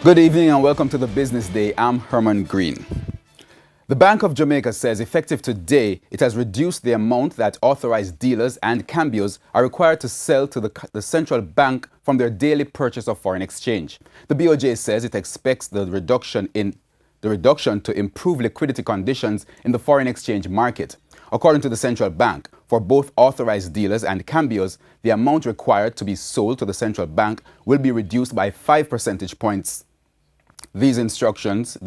Good evening and welcome to the Business Day. I'm Herman Green. The Bank of Jamaica says effective today, it has reduced the amount that authorized dealers and cambios are required to sell to the central bank from their daily purchase of foreign exchange. The BOJ says it expects the reduction to improve liquidity conditions in the foreign exchange market. According to the central bank, for both authorized dealers and cambios, the amount required to be sold to the central bank will be reduced by 5 percentage points. These institutions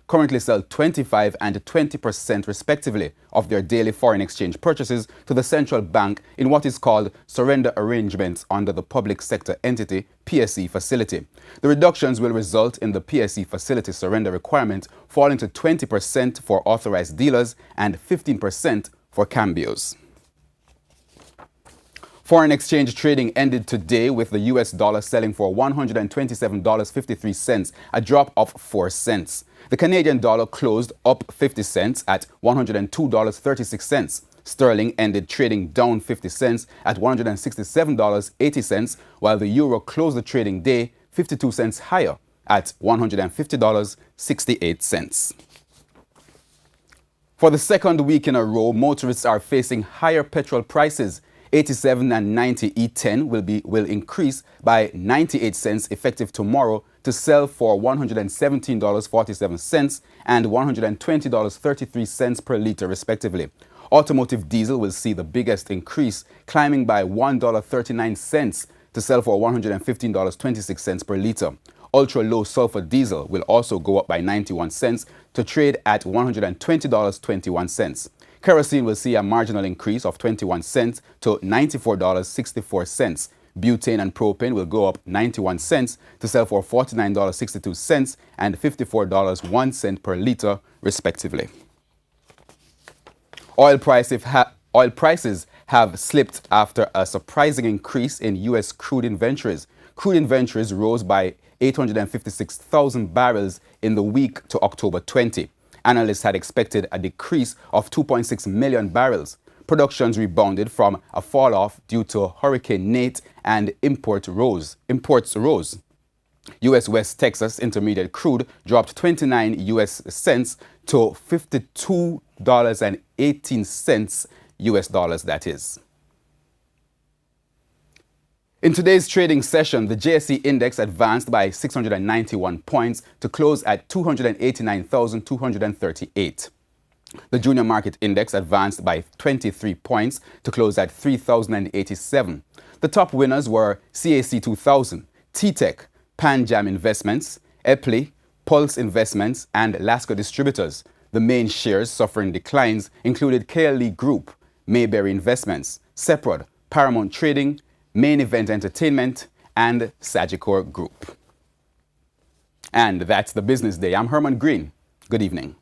currently sell 25 and 20% respectively of their daily foreign exchange purchases to the central bank in what is called surrender arrangements under the public sector entity PSE facility. The reductions will result in the PSE facility surrender requirement falling to 20% for authorized dealers and 15% for cambios. Foreign exchange trading ended today with the US dollar selling for $127.53, a drop of 4 cents. The Canadian dollar closed up 50 cents at $102.36. Sterling ended trading down 50 cents at $167.80, while the euro closed the trading day 52 cents higher at $150.68. For the second week in a row, motorists are facing higher petrol prices. 87 and 90 E10 will increase by 98 cents effective tomorrow to sell for $117.47 and $120.33 per litre respectively. Automotive diesel will see the biggest increase, climbing by $1.39 to sell for $115.26 per litre. Ultra-low sulfur diesel will also go up by 91 cents to trade at $120.21. Kerosene will see a marginal increase of 21 cents to $94.64. Butane and propane will go up 91 cents to sell for $49.62 and $54.01 per litre, respectively. Oil prices have slipped after a surprising increase in U.S. crude inventories. Crude inventories rose by 856,000 barrels in the week to October 20. Analysts had expected a decrease of 2.6 million barrels. Productions rebounded from a fall-off due to Hurricane Nate and imports rose. U.S. West Texas Intermediate crude dropped 29 U.S. cents to $52.18 U.S. dollars, that is. In today's trading session, the JSE index advanced by 691 points to close at 289,238. The junior market index advanced by 23 points to close at 3,087. The top winners were CAC 2000, T-Tech, Pan Jam Investments, Epley, Pulse Investments, and Lasco Distributors. The main shares suffering declines included KLE Group, Mayberry Investments, Seprod, Paramount Trading, Main Event Entertainment, and Sagicor Group. And that's the Business Day. I'm Herman Green. Good evening.